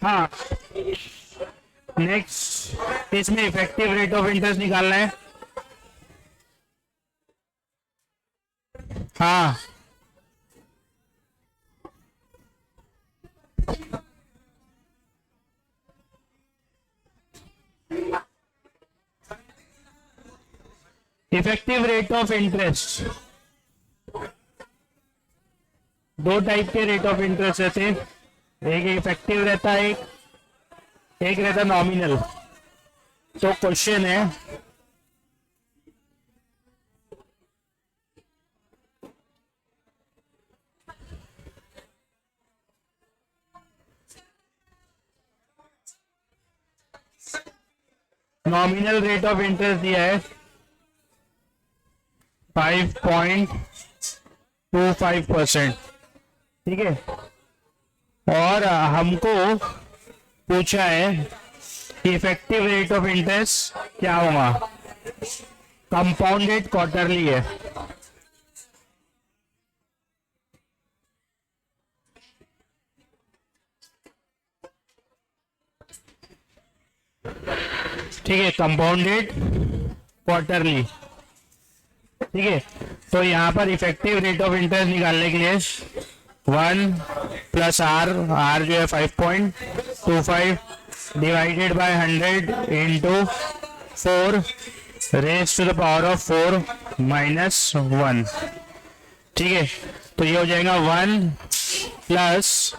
हाँ, नेक्स्ट इसमें effective rate of interest निकालना है। हाँ, इफेक्टिव रेट ऑफ इंटरेस्ट, दो टाइप के रेट ऑफ इंटरेस्ट रहते हैं, एक इफेक्टिव रहता है, एक रहता नॉमिनल। तो क्वेश्चन है नॉमिनल रेट ऑफ इंटरेस्ट दिया है 5.25%, ठीक है। और हमको पूछा है कि इफेक्टिव रेट ऑफ इंटरेस्ट क्या होगा, कंपाउंडेड क्वार्टरली है। ठीक है, कंपाउंडेड क्वार्टरली, ठीक है। तो यहाँ पर इफेक्टिव रेट ऑफ इंटरेस्ट निकालने के लिए 1 प्लस आर जो है 5.25 divided by 100 into 4 raise to the power of 4 minus 1, ठीक है। तो ये हो जाएगा 1 plus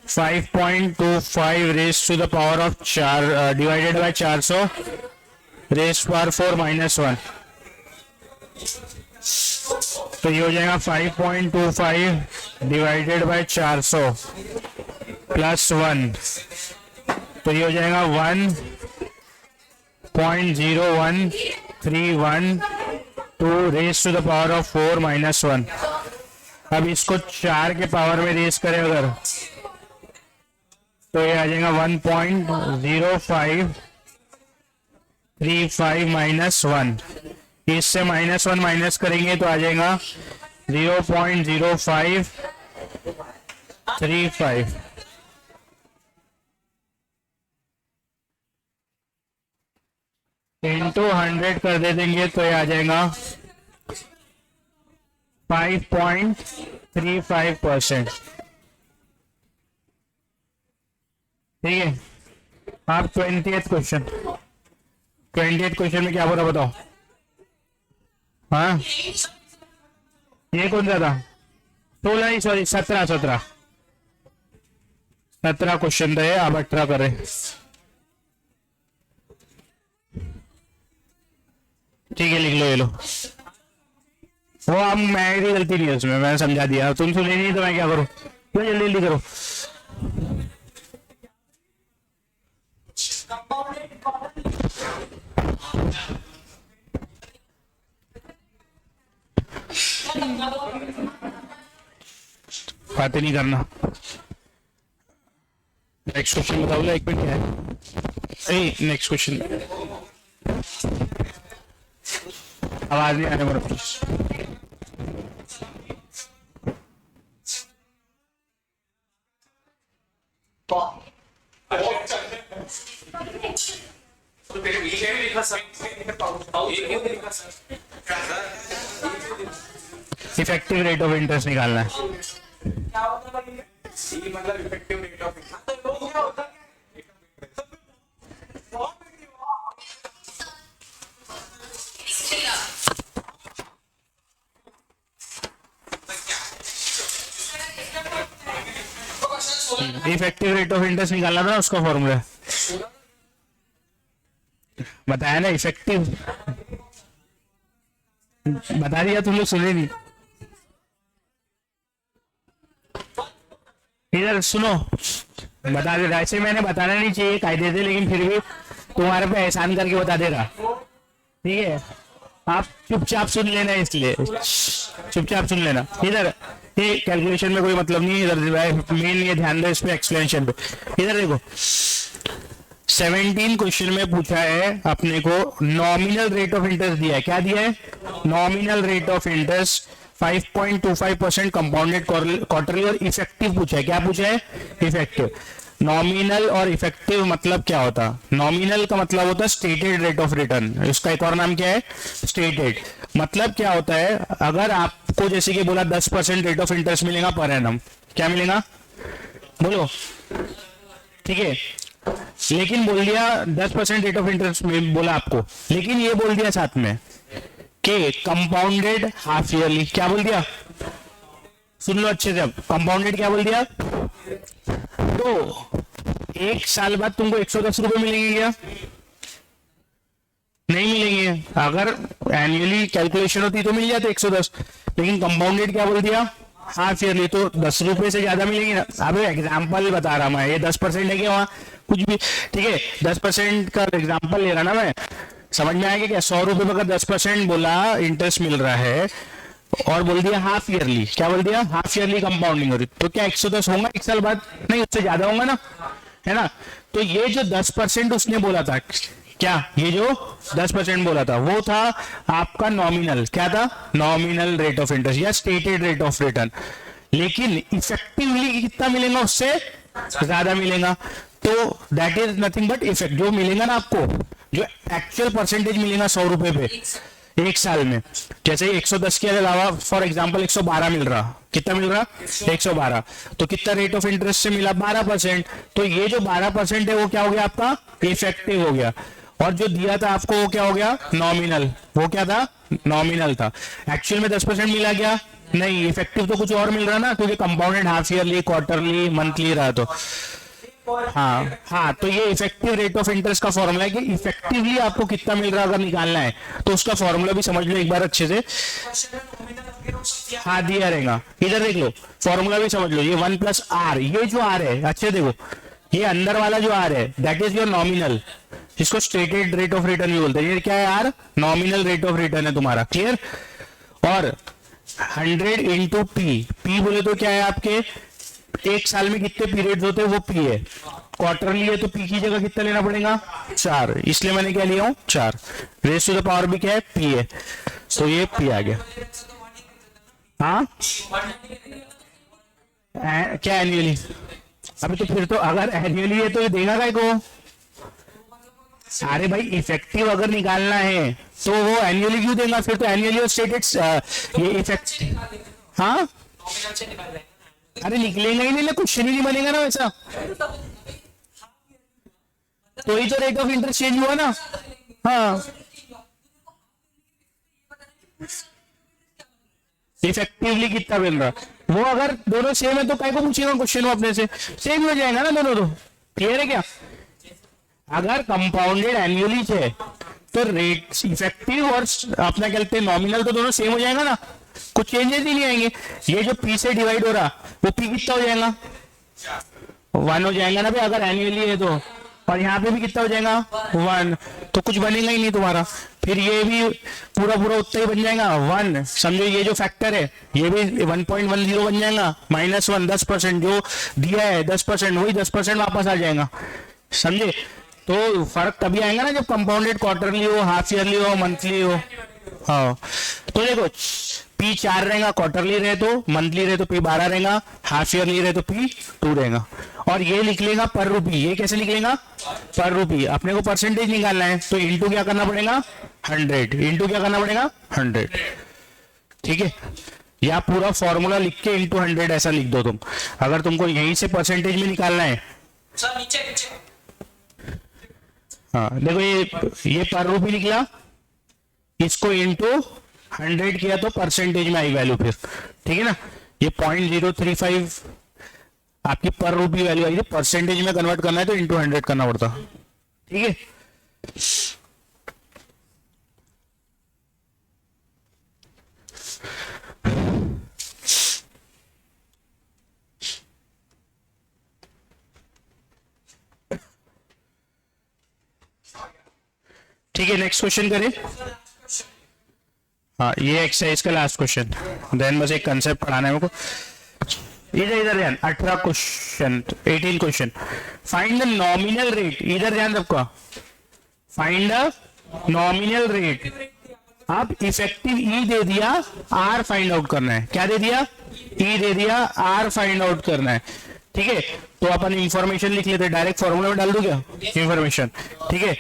5.25 raise to the power of 4 divided by 400 raise power 4 minus 1। तो ये हो जाएगा 5.25 डिवाइडेड बाय 400 प्लस 1, तो ये हो जाएगा 1.01312 raise to the power of 4 minus 1। अब इसको 4 के पावर में रेज करें अगर, तो ये आ जाएगा 1.0535 माइनस 1। इससे माइनस 1 माइनस करेंगे तो आ जाएगा 0.0535 इंटू 100 कर दे देंगे तो ये आ जाएगा 5.35%, ठीक है। आप 20th क्वेश्चन में क्या बोला बताओ। हाँ, ये कौन सा था, 16 ही, सॉरी 17 क्वेश्चन थे, आप 18 कर रहे, ठीक है। लिख लो, ये लो। वो अब मेरी गलती नहीं है उसमें, मैंने समझा दिया, तुम सुने नहीं तो मैं क्या करूं, क्यों जल्दी जल्दी करो। बातें नहीं करना। नेक्स्ट क्वेश्चन बताओ, एक मिनट क्या है। नेक्स्ट क्वेश्चन, आवाज नहीं आने वाला please. Effective rate of interest निकालना है। मतलब effective rate of effective rate of interest निकालना था, उसका फॉर्मूला बताया ना, इफेक्टिव बता दिया, तुम लोग सुने नहीं। इधर सुनो, बता दे रहा, ऐसे मैंने बताना नहीं चाहिए कायदे से, लेकिन फिर भी तुम्हारे पे एहसान करके बता दे रहा, ठीक है। आप चुपचाप सुन लेना, इसलिए चुपचाप सुन लेना। इधर ये कैलकुलेशन में कोई मतलब नहीं है, इधर मेन ये ध्यान दो इस पे, एक्सप्लेनेशन पे। इधर देखो, 17 क्वेश्चन में पूछा है अपने को नॉमिनल रेट ऑफ इंटरेस्ट दिया है। क्या दिया है, nominal rate of interest 5.25% compounded quarterly, और इफेक्टिव पूछा है। क्या पूछा है, इफेक्टिव। नॉमिनल और इफेक्टिव मतलब क्या होता है? नॉमिनल का मतलब होता है स्टेटेड रेट ऑफ रिटर्न, इसका एक और नाम क्या है? स्टेटेड। मतलब क्या होता है, अगर आपको जैसे कि बोला 10% रेट ऑफ इंटरेस्ट मिलेगा पर एनम, क्या मिलेगा बोलो, ठीक है, लेकिन बोल दिया 10% रेट ऑफ इंटरेस्ट में बोला आपको, लेकिन ये बोल दिया साथ में कि कंपाउंडेड हाफ ईयरली, क्या बोल दिया, सुन लो अच्छे से, अब कंपाउंडेड क्या बोल दिया, तो एक साल बाद तुमको 110 रुपए मिलेंगे क्या? नहीं मिलेंगे। अगर एनुअली कैलकुलेशन होती तो मिल जाते 110, लेकिन कंपाउंडेड क्या बोल दिया, हाफ ईयरली, तो 10 रुपए से ज्यादा मिलेंगे ना। अब एग्जाम्पल बता रहा मैं, ये 10% है क्या वहां कुछ भी, ठीक है, 10% का एग्जाम्पल ले रहा ना मैं, समझ में आएगा क्या? 100 रुपए पर 10% बोला इंटरेस्ट मिल रहा है और बोल दिया हाफ ईयरली, क्या बोल दिया, हाफ ईयरली कंपाउंडिंग हो रही, तो क्या 110 होगा एक साल बाद? नहीं, उससे ज्यादा होगा ना, है ना। तो ये जो 10% उसने बोला था, क्या ये जो 10% बोला था वो था आपका नॉमिनल, क्या था, नॉमिनल रेट ऑफ इंटरेस्ट या स्टेटेड रेट ऑफ रिटर्न। लेकिन इफेक्टिवली कितना मिलेगा, उससे ज्यादा मिलेगा। तो that is nothing but effect, जो मिलेगा ना आपको, जो एक्चुअल परसेंटेज मिलेगा 100 रुपए पे एक साल में, जैसे 110 के अलावा फॉर एग्जांपल 112 मिल रहा, कितना मिल रहा, 112, तो कितना रेट ऑफ इंटरेस्ट से मिला, 12%। तो ये जो 12% है वो क्या हो गया आपका, इफेक्टिव हो गया। और जो दिया था आपको वो क्या हो गया, नॉमिनल, वो क्या था, नॉमिनल था। एक्चुअल में 10% मिला क्या, नहीं, इफेक्टिव तो कुछ और मिल रहा ना, क्योंकि compounded half yearly, quarterly, monthly रहा। तो हाँ हाँ, तो ये इफेक्टिव रेट ऑफ इंटरेस्ट का फॉर्मूला है कि इफेक्टिवली आपको कितना मिल रहा है अगर निकालना है, तो उसका फॉर्मूला भी समझ लो एक बार अच्छे से। हाँ दिया रहेगा, इधर देख लो, फॉर्मूला भी समझ लो, ये 1+r, ये जो r है अच्छे देखो, ये अंदर वाला जो r है दैट इज योर नॉमिनल, जिसको स्टेटेड रेट ऑफ रिटर्न भी बोलते हैं। ये क्या है यार, नॉमिनल रेट ऑफ रिटर्न है तुम्हारा, क्लियर। और 100 इंटू पी बोले तो क्या है आपके, एक साल में कितने पीरियड्स होते हैं वो पी है, क्वार्टरली है तो पी की जगह कितना लेना पड़ेगा, 4, इसलिए मैंने क्या लिया हूं 4, रेस टू द पावर भी क्या है, पी है, तो ये पी आ गया। हाँ क्या एनुअली, अभी तो फिर तो अगर एनुअली है तो ये देगा काय को, अरे भाई इफेक्टिव अगर निकालना है तो वो एनुअली क्यों देगा, फिर तो एनुअली और स्टेटेड ये इफेक्ट, हाँ अरे निकलेगा ही नहीं ना, क्वेश्चन ही नहीं बनेगा ना वैसा, तो ही तो रेट ऑफ इंटरेस्ट चेंज हुआ ना। हाँ इफेक्टिवली कितना मिल रहा, वो अगर दोनों सेम है तो काय को पूछेगा क्वेश्चन, वो अपने से सेम हो जाएगा ना दोनों, तो क्लियर है क्या। अगर कंपाउंडेड एनुअली है तो रेट इफेक्टिव और अपना कहते हैं नॉमिनल, तो दोनों सेम हो जाएगा ना, कुछ चेंजेस ही नहीं आएंगे। ये जो पी से डिवाइड हो रहा वो पी कितना हो जाएगा, 1 हो जाएगा ना भाई अगर एनुअली है तो, और यहाँ पे भी कितना हो जाएगा 1, तो कुछ बनेगा ही नहीं तुम्हारा। फिर ये भी पूरा पूरा उतना ही बन जाएगा 1, समझो ये जो फैक्टर है ये भी 1.10 बन जाएगा, -1, 10% जो दिया है 10%, वही 10% वापस आ जाएगा, समझे। तो फर्क तभी आएगा ना जब कंपाउंडेड क्वार्टरली हो, हाफ ईयरली हो, मंथली हो। हाँ तो देखो पी 4 रहेगा, क्वार्टरली रहे तो, मंथली रहे तो पी 12 रहेगा, हाफ ईयरली रहे तो पी 2 रहेगा। और ये लिख लेगा पर रुपी, ये कैसे लिख लेगा, पर रुपी, अपने को परसेंटेज निकालना है तो इंटू क्या करना पड़ेगा 100, इंटू क्या करना पड़ेगा 100, ठीक है। या पूरा फॉर्मूला लिख के इंटू 100 ऐसा लिख दो तुम, अगर तुमको यहीं से परसेंटेज में निकालना है। सर नीचे नीचे, हाँ देखो ये पर रुपी निकला, इसको इंटू 100 किया तो परसेंटेज में आई वैल्यू, फिर ठीक है ना। ये 0.035 आपकी पर रुपी वैल्यू आई थी, परसेंटेज में कन्वर्ट करना है तो इंटू 100 करना पड़ता, ठीक है। ठीक है नेक्स्ट क्वेश्चन करें। हाँ ये एक्सरसाइज का लास्ट क्वेश्चन, देन बस एक कंसेप्ट पढ़ाना है मेरे को। इधर ध्यान, 18 question, 18 question. Find the nominal rate, इधर ध्यान रखो, फाइंड द नॉमिनल रेट। अब इफेक्टिव ई दे दिया, आर फाइंड आउट करना है, क्या दे दिया, ई दे दिया, आर फाइंड आउट करना है। ठीक है, तो अपन इंफॉर्मेशन लिख लेते, डायरेक्ट फॉर्मूला में डाल दूं क्या इंफॉर्मेशन? ठीक है,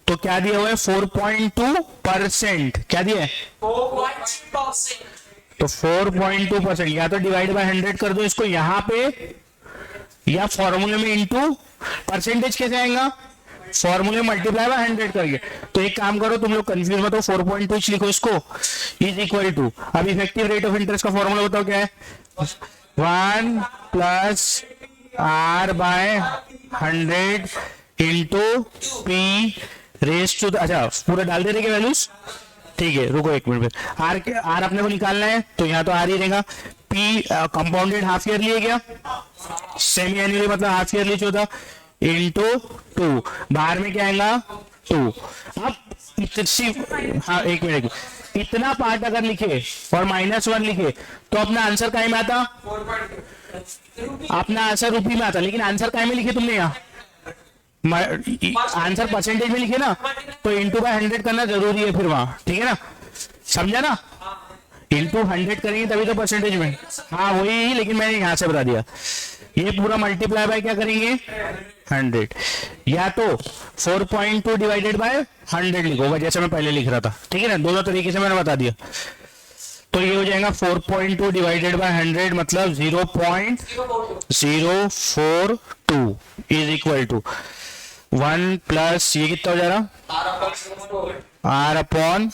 तो क्या दिया हुआ है 4.2%, क्या दिया है 4.2%. तो 4.2%, या तो डिवाइड बाय 100 कर दो इसको यहाँ पे, या फॉर्मूले में इंटू परसेंटेज कैसे आएगा, फॉर्मूले मल्टीप्लाई बाय 100 करके। तो एक काम करो तुम लोग कंफ्यूज मत हो, 4.2 लिखो इसको, इज इक्वल टू, अब इफेक्टिव रेट ऑफ इंटरेस्ट का फॉर्मूला बताओ क्या है, 1 plus R by 100 into P raise to, अच्छा पूरा डाल दे रहे क्या वैल्यूज? ठीक है रुको एक मिनट, आर अपने को निकालना है तो यहाँ तो आर ही रहेगा, पी कंपाउंडेड हाफ ईयरली है क्या, सेमी एनुअली मतलब हाफ ईयरली चौदह इंटू 2, बाहर में क्या आएगा 2। अब हाँ एक मिनट, इतना पार्ट अगर लिखे और -1 लिखे तो अपना आंसर काय में आता, अपना आंसर रुपी में आता, लेकिन आंसर काय में लिखे तुमने यहाँ, आंसर परसेंटेज में लिखे ना, तो इंटू बाय 100 करना जरूरी है फिर वहां, ठीक है ना, समझा ना, इंटू 100 करेंगे तभी तो परसेंटेज में, हाँ वही, लेकिन मैंने यहां से बता दिया, ये पूरा मल्टीप्लाई बाय क्या करेंगे 100, या तो 4.2 डिवाइडेड बाय 100 लिखोगा जैसे मैं पहले लिख रहा था, ठीक है ना, दोनों तरीके से मैंने बता दिया। तो ये हो जाएगा 4.2 डिवाइडेड बाय 100 मतलब 0.042 इज इक्वल टू 1 प्लस ये कितना हो जा रहा, आर अपॉन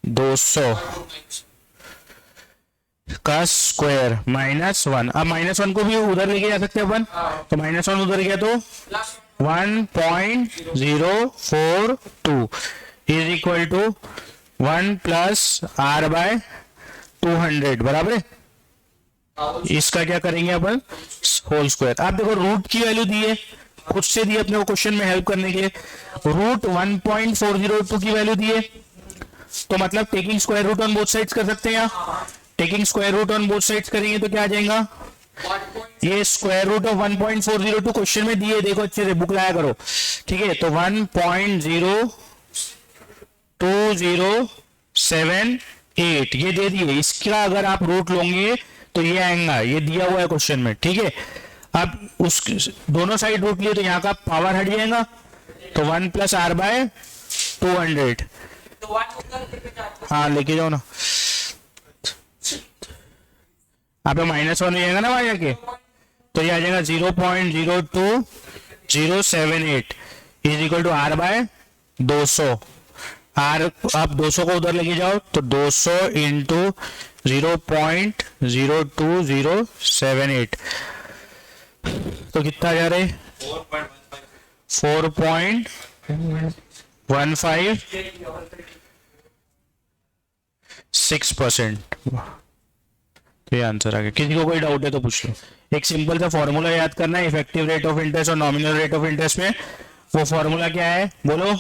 200 का स्क्वायर -1। अब -1 को भी उधर लेके जा सकते हैं अपन, तो -1 उधर गया तो 1.042 is equal to 1 plus R by 200 बराबर है, इसका क्या करेंगे अपन होल स्क्वायर। आप देखो रूट की वैल्यू दी है, खुद से दी अपने को क्वेश्चन में हेल्प करने के लिए, रूट 1.402 की वैल्यू दी है, तो मतलब taking square root on both sides कर सकते हैं, यहाँ taking square root on both sides करेंगे तो क्या आ जाएगा, ये स्क्वायर रूट ऑफ 1.402 क्वेश्चन में दिए, देखो अच्छे से बुक लाया करो, ठीक है, तो 1.02078 ये दे दिए, इसका अगर आप रूट लोगे तो ये आएगा, ये दिया हुआ है क्वेश्चन में, ठीक है। अब उस दोनों साइड रूट लिए तो यहाँ का पावर हट जाएगा, तो 1 प्लस आर बाय 200, हाँ लेके जाओ ना, आप -1 हो जाएगा ना वहां जाके, तो ये आ जाएगा 0.02078 is equal to R by 200, R आप 200 को उधर लेके जाओ तो 200 इंटू 0.02078 तो कितना जा रहे 4.156%, तो ये आंसर आ गया। किसी को कोई डाउट है तो पूछ लो। एक सिंपल सा फॉर्मूला याद करना है इफेक्टिव रेट ऑफ इंटरेस्ट और नॉमिनल रेट ऑफ इंटरेस्ट में, वो फॉर्मूला क्या है बोलो,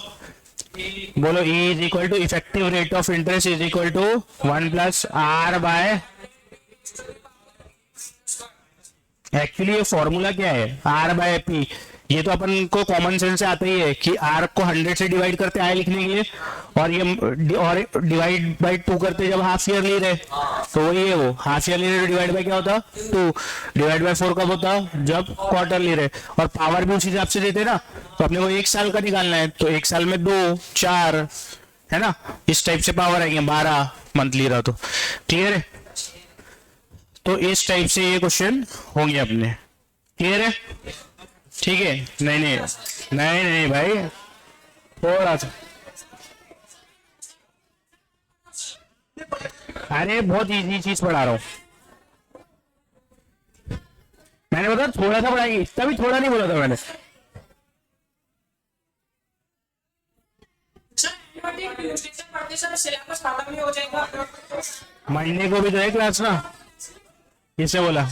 बोलो E is equal to effective rate of interest is equal to 1 plus R by, actually ये फॉर्मूला क्या है R बाय पी, ये तो अपन को कॉमन सेंस से आता ही है कि R को 100 से डिवाइड करते आए लिखने के लिए, और ये और डिवाइड बाय 2 करते जब हाफ ईयरली रहे, तो वही है वो हाफ ईयरली डिवाइड बाय क्या होता 2, डिवाइड बाय 4 कब होता जब क्वार्टरली रहे, और पावर भी उसी हिसाब से देते ना, तो अपने को 1 साल का निकालना है, तो 1 साल में 2 4 है ना, इस टाइप से पावर आएंगे 12 मंथली रहा, तो क्लियर है। तो इस टाइप से ये क्वेश्चन होंगे अपने, क्लियर है, ठीक है। नहीं नहीं नहीं नहीं भाई थोड़ा सा, अरे बहुत इजी चीज पढ़ा रहा हूं मैंने, बता थोड़ा सा पढ़ाएंगे, इतना भी थोड़ा नहीं बोला था मैंने। मंडे को भी तो है क्लास ना, किसने बोला?